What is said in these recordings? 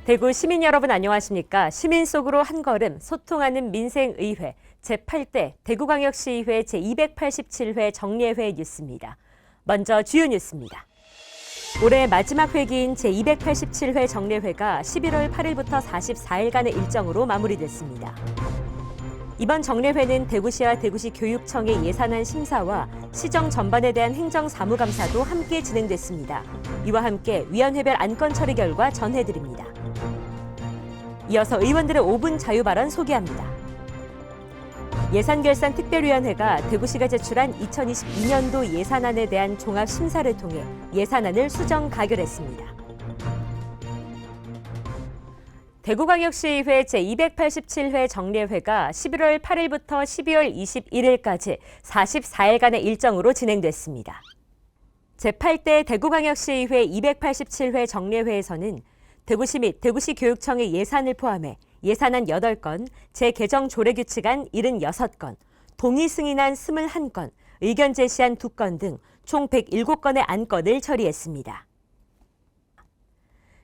대구 시민 여러분 안녕하십니까? 시민 속으로 한 걸음 소통하는 민생의회 제8대 대구광역시의회 제287회 정례회 뉴스입니다. 먼저 주요 뉴스입니다. 올해 마지막 회기인 제287회 정례회가 11월 8일부터 44일간의 일정으로 마무리됐습니다. 이번 정례회는 대구시와 대구시 교육청의 예산안 심사와 시정 전반에 대한 행정사무감사도 함께 진행됐습니다. 이와 함께 위원회별 안건 처리 결과 전해드립니다. 이어서 의원들의 5분 자유발언 소개합니다. 예산결산특별위원회가 대구시가 제출한 2022년도 예산안에 대한 종합심사를 통해 예산안을 수정 가결했습니다. 대구광역시의회 제287회 정례회가 11월 8일부터 12월 21일까지 44일간의 일정으로 진행됐습니다. 제8대 대구광역시의회 287회 정례회에서는 대구시 및 대구시 교육청의 예산을 포함해 예산안 8건, 재개정 조례규칙안 76건, 동의 승인안 21건, 의견 제시안 2건 등 총 107건의 안건을 처리했습니다.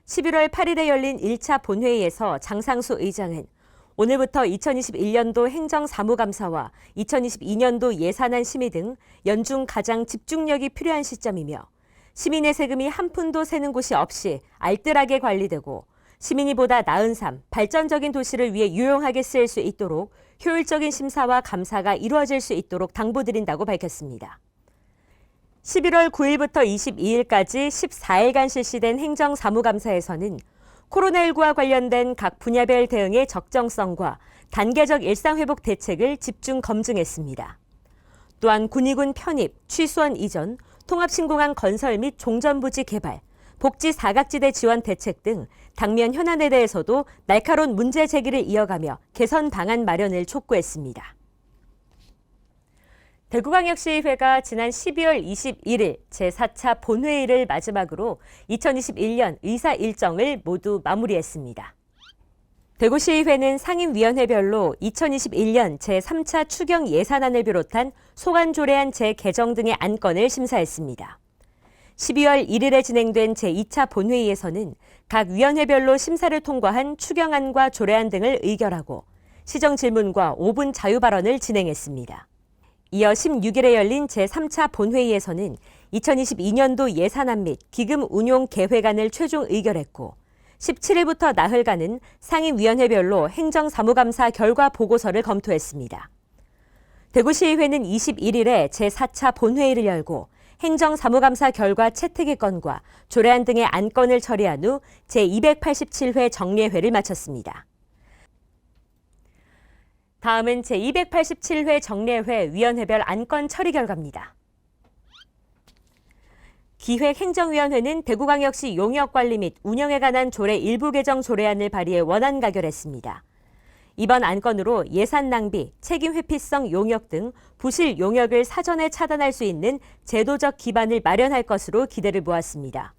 11월 8일에 열린 1차 본회의에서 장상수 의장은 오늘부터 2021년도 행정사무감사와 2022년도 예산안 심의 등 연중 가장 집중력이 필요한 시점이며 시민의 세금이 한 푼도 새는 곳이 없이 알뜰하게 관리되고 시민이 보다 나은 삶, 발전적인 도시를 위해 유용하게 쓰일 수 있도록 효율적인 심사와 감사가 이루어질 수 있도록 당부드린다고 밝혔습니다. 11월 9일부터 22일까지 14일간 실시된 행정사무감사에서는 코로나19와 관련된 각 분야별 대응의 적정성과 단계적 일상회복 대책을 집중 검증했습니다. 또한 군의군 편입, 취수원 이전, 통합신공항 건설 및 종전부지 개발, 복지 사각지대 지원 대책 등 당면 현안에 대해서도 날카로운 문제 제기를 이어가며 개선 방안 마련을 촉구했습니다. 대구광역시의회가 지난 12월 21일 제4차 본회의를 마지막으로 2021년 의사 일정을 모두 마무리했습니다. 대구시의회는 상임위원회별로 2021년 제3차 추경 예산안을 비롯한 소관조례안 재개정 등의 안건을 심사했습니다. 12월 1일에 진행된 제2차 본회의에서는 각 위원회별로 심사를 통과한 추경안과 조례안 등을 의결하고 시정질문과 5분 자유발언을 진행했습니다. 이어 16일에 열린 제3차 본회의에서는 2022년도 예산안 및 기금 운용 계획안을 최종 의결했고 17일부터 나흘간은 상임위원회별로 행정사무감사 결과 보고서를 검토했습니다. 대구시의회는 21일에 제4차 본회의를 열고 행정사무감사 결과 채택의 건과 조례안 등의 안건을 처리한 후 제287회 정례회를 마쳤습니다. 다음은 제287회 정례회 위원회별 안건 처리 결과입니다. 기획행정위원회는 대구광역시 용역관리 및 운영에 관한 조례 일부 개정 조례안을 발의해 원안 가결했습니다. 이번 안건으로 예산 낭비, 책임 회피성 용역 등 부실 용역을 사전에 차단할 수 있는 제도적 기반을 마련할 것으로 기대를 모았습니다.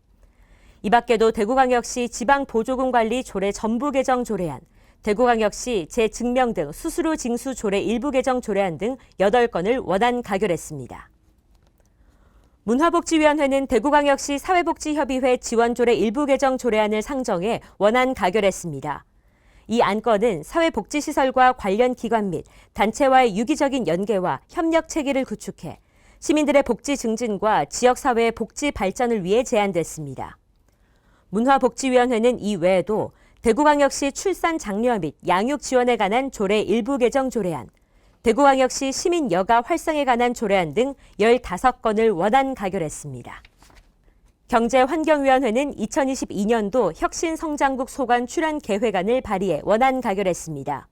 이 밖에도 대구광역시 지방보조금 관리 조례 전부 개정 조례안, 대구광역시 재증명 등 수수료 징수 조례 일부 개정 조례안 등 8건을 원안 가결했습니다. 문화복지위원회는 대구광역시 사회복지협의회 지원조례 일부 개정 조례안을 상정해 원안 가결했습니다. 이 안건은 사회복지시설과 관련 기관 및 단체와의 유기적인 연계와 협력 체계를 구축해 시민들의 복지 증진과 지역사회의 복지 발전을 위해 제안됐습니다. 문화복지위원회는 이 외에도 대구광역시 출산 장려 및 양육 지원에 관한 조례 일부 개정 조례안, 대구광역시 시민 여가 활성에 관한 조례안 등 15건을 원안 가결했습니다. 경제환경위원회는 2022년도 혁신성장국 소관 출연 계획안을 발의해 원안 가결했습니다.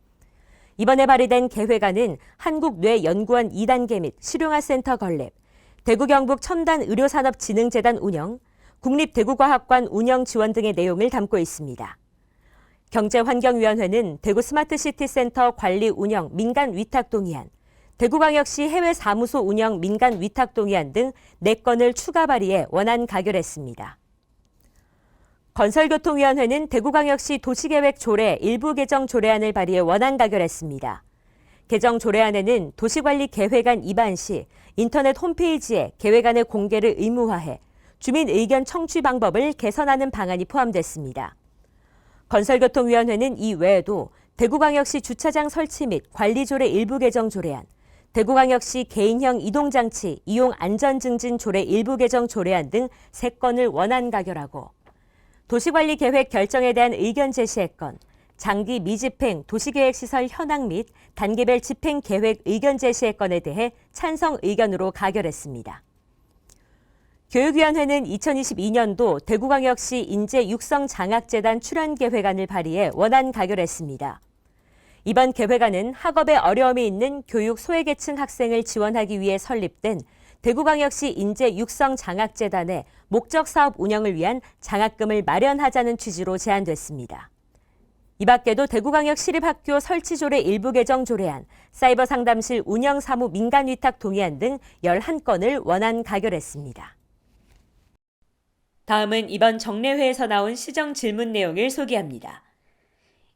이번에 발의된 계획안은 한국뇌연구원 2단계 및 실용화센터 건립, 대구경북 첨단의료산업진흥재단 운영, 국립대구과학관 운영 지원 등의 내용을 담고 있습니다. 경제환경위원회는 대구 스마트시티센터 관리 운영 민간 위탁 동의안, 대구광역시 해외사무소 운영 민간 위탁 동의안 등 4건을 추가 발의해 원안 가결했습니다. 건설교통위원회는 대구광역시 도시계획 조례 일부 개정 조례안을 발의해 원안 가결했습니다. 개정 조례안에는 도시관리 계획안 입안 시 인터넷 홈페이지에 계획안의 공개를 의무화해 주민 의견 청취 방법을 개선하는 방안이 포함됐습니다. 건설교통위원회는 이 외에도 대구광역시 주차장 설치 및 관리조례 일부 개정 조례안, 대구광역시 개인형 이동장치 이용 안전증진 조례 일부 개정 조례안 등 3건을 원안 가결하고 도시관리계획 결정에 대한 의견 제시했건, 장기 미집행 도시계획시설 현황 및 단계별 집행계획 의견 제시했건에 대해 찬성 의견으로 가결했습니다. 교육위원회는 2022년도 대구광역시 인재육성장학재단 출연 계획안을 발의해 원안 가결했습니다. 이번 계획안은 학업에 어려움이 있는 교육 소외계층 학생을 지원하기 위해 설립된 대구광역시 인재육성장학재단의 목적사업 운영을 위한 장학금을 마련하자는 취지로 제안됐습니다. 이 밖에도 대구광역시립학교 설치조례 일부 개정 조례안, 사이버 상담실 운영사무 민간위탁 동의안 등 11건을 원안 가결했습니다. 다음은 이번 정례회에서 나온 시정 질문 내용을 소개합니다.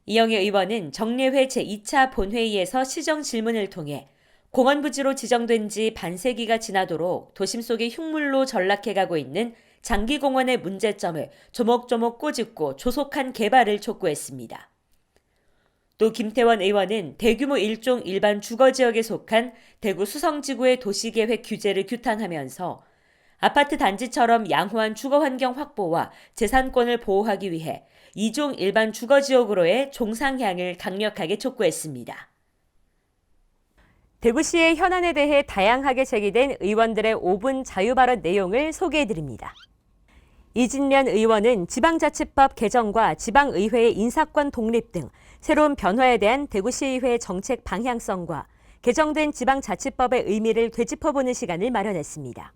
이영애 의원은 정례회 제2차 본회의에서 시정 질문을 통해 공원부지로 지정된 지 반세기가 지나도록 도심 속의 흉물로 전락해가고 있는 장기공원의 문제점을 조목조목 꼬집고 조속한 개발을 촉구했습니다. 또 김태원 의원은 대규모 일종 일반 주거지역에 속한 대구 수성지구의 도시계획 규제를 규탄하면서 아파트 단지처럼 양호한 주거환경 확보와 재산권을 보호하기 위해 2종 일반 주거지역으로의 종상향을 강력하게 촉구했습니다. 대구시의 현안에 대해 다양하게 제기된 의원들의 5분 자유발언 내용을 소개해드립니다. 이진련 의원은 지방자치법 개정과 지방의회의 인사권 독립 등 새로운 변화에 대한 대구시의회의 정책 방향성과 개정된 지방자치법의 의미를 되짚어보는 시간을 마련했습니다.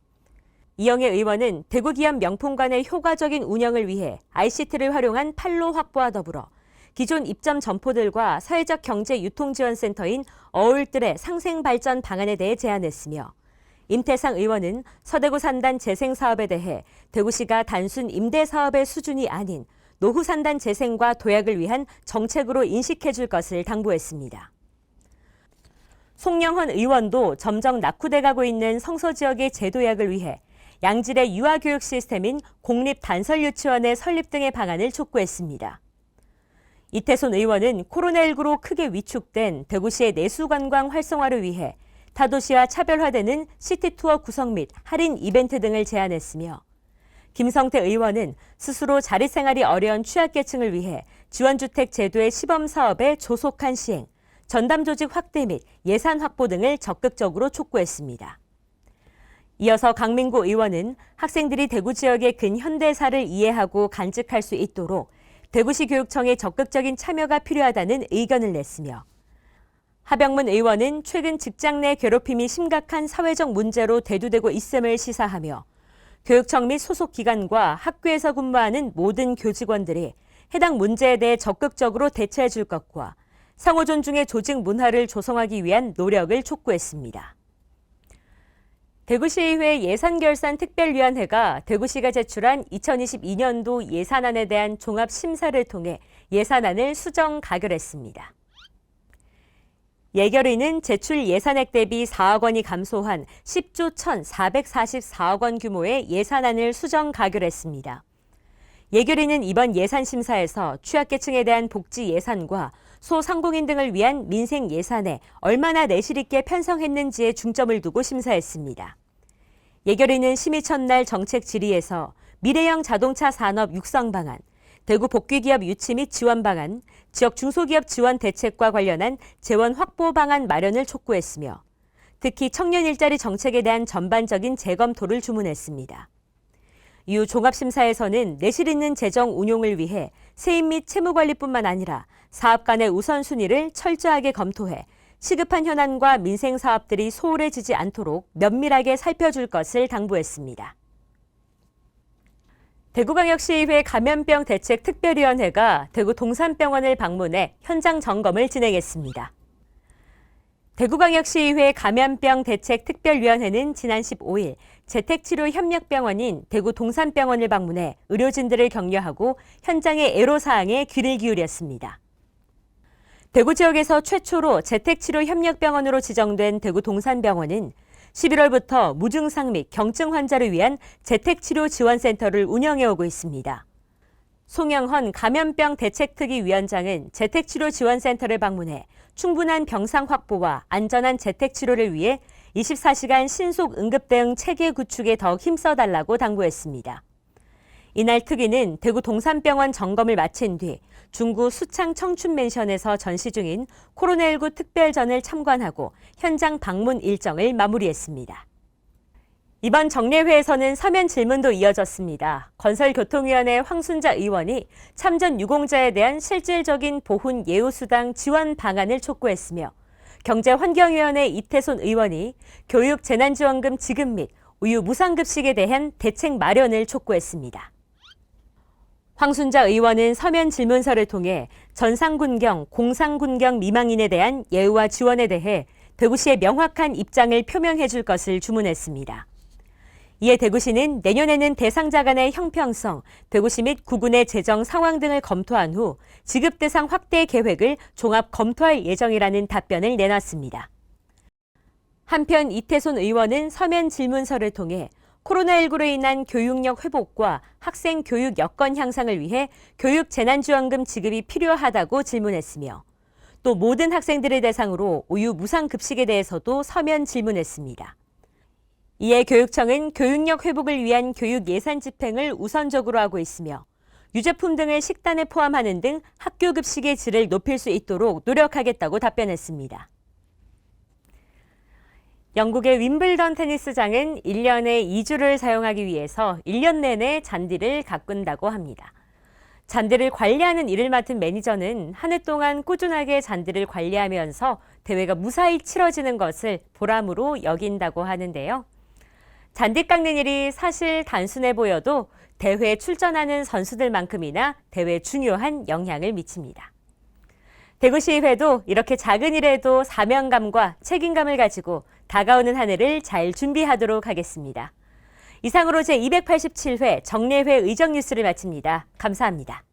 이영애 의원은 대구기업 명품관의 효과적인 운영을 위해 ICT를 활용한 판로 확보와 더불어 기존 입점 점포들과 사회적 경제 유통지원센터인 어울들의 상생 발전 방안에 대해 제안했으며, 임태상 의원은 서대구 산단 재생 사업에 대해 대구시가 단순 임대 사업의 수준이 아닌 노후 산단 재생과 도약을 위한 정책으로 인식해 줄 것을 당부했습니다. 송영헌 의원도 점점 낙후돼가고 있는 성서 지역의 재도약을 위해 양질의 유아교육 시스템인 공립단설유치원의 설립 등의 방안을 촉구했습니다. 이태손 의원은 코로나19로 크게 위축된 대구시의 내수관광 활성화를 위해 타도시와 차별화되는 시티투어 구성 및 할인 이벤트 등을 제안했으며, 김성태 의원은 스스로 자립생활이 어려운 취약계층을 위해 지원주택 제도의 시범사업의 조속한 시행, 전담조직 확대 및 예산 확보 등을 적극적으로 촉구했습니다. 이어서 강민구 의원은 학생들이 대구 지역의 근현대사를 이해하고 간직할 수 있도록 대구시 교육청의 적극적인 참여가 필요하다는 의견을 냈으며, 하병문 의원은 최근 직장 내 괴롭힘이 심각한 사회적 문제로 대두되고 있음을 시사하며, 교육청 및 소속 기관과 학교에서 근무하는 모든 교직원들이 해당 문제에 대해 적극적으로 대처해 줄 것과 상호 존중의 조직 문화를 조성하기 위한 노력을 촉구했습니다. 대구시의회 예산결산특별위원회가 대구시가 제출한 2022년도 예산안에 대한 종합심사를 통해 예산안을 수정 가결했습니다. 예결위는 제출 예산액 대비 4억 원이 감소한 10조 1,444억 원 규모의 예산안을 수정 가결했습니다. 예결위는 이번 예산심사에서 취약계층에 대한 복지 예산과 소상공인 등을 위한 민생 예산에 얼마나 내실 있게 편성했는지에 중점을 두고 심사했습니다. 예결위는 심의 첫날 정책 질의에서 미래형 자동차 산업 육성 방안, 대구 복귀기업 유치 및 지원 방안, 지역 중소기업 지원 대책과 관련한 재원 확보 방안 마련을 촉구했으며, 특히 청년 일자리 정책에 대한 전반적인 재검토를 주문했습니다. 이후 종합심사에서는 내실 있는 재정 운용을 위해 세입 및 채무관리뿐만 아니라 사업 간의 우선순위를 철저하게 검토해 시급한 현안과 민생 사업들이 소홀해지지 않도록 면밀하게 살펴줄 것을 당부했습니다. 대구광역시의회 감염병 대책 특별위원회가 대구 동산병원을 방문해 현장 점검을 진행했습니다. 대구광역시의회 감염병 대책 특별위원회는 지난 15일 재택치료협력병원인 대구 동산병원을 방문해 의료진들을 격려하고 현장의 애로사항에 귀를 기울였습니다. 대구 지역에서 최초로 재택치료협력병원으로 지정된 대구 동산병원은 11월부터 무증상 및 경증 환자를 위한 재택치료 지원센터를 운영해오고 있습니다. 송영헌 감염병 대책특위 위원장은 재택치료지원센터를 방문해 충분한 병상 확보와 안전한 재택치료를 위해 24시간 신속 응급대응 체계 구축에 더 힘써달라고 당부했습니다. 이날 특위는 대구 동산병원 점검을 마친 뒤 중구 수창 청춘맨션에서 전시 중인 코로나19 특별전을 참관하고 현장 방문 일정을 마무리했습니다. 이번 정례회에서는 서면 질문도 이어졌습니다. 건설교통위원회 황순자 의원이 참전 유공자에 대한 실질적인 보훈 예우수당 지원 방안을 촉구했으며 경제환경위원회 이태손 의원이 교육재난지원금 지급 및 우유 무상급식에 대한 대책 마련을 촉구했습니다. 황순자 의원은 서면 질문서를 통해 전상군경, 공상군경 미망인에 대한 예우와 지원에 대해 대구시의 명확한 입장을 표명해 줄 것을 주문했습니다. 이에 대구시는 내년에는 대상자 간의 형평성, 대구시 및 구군의 재정 상황 등을 검토한 후 지급 대상 확대 계획을 종합 검토할 예정이라는 답변을 내놨습니다. 한편 이태손 의원은 서면 질문서를 통해 코로나19로 인한 교육력 회복과 학생 교육 여건 향상을 위해 교육재난지원금 지급이 필요하다고 질문했으며 또 모든 학생들을 대상으로 우유 무상급식에 대해서도 서면 질문했습니다. 이에 교육청은 교육력 회복을 위한 교육 예산 집행을 우선적으로 하고 있으며 유제품 등을 식단에 포함하는 등 학교 급식의 질을 높일 수 있도록 노력하겠다고 답변했습니다. 영국의 윈블던 테니스장은 1년에 2주를 사용하기 위해서 1년 내내 잔디를 가꾼다고 합니다. 잔디를 관리하는 일을 맡은 매니저는 한 해 동안 꾸준하게 잔디를 관리하면서 대회가 무사히 치러지는 것을 보람으로 여긴다고 하는데요. 잔디 깎는 일이 사실 단순해 보여도 대회에 출전하는 선수들만큼이나 대회에 중요한 영향을 미칩니다. 대구시의회도 이렇게 작은 일에도 사명감과 책임감을 가지고 다가오는 한 해를 잘 준비하도록 하겠습니다. 이상으로 제287회 정례회 의정뉴스를 마칩니다. 감사합니다.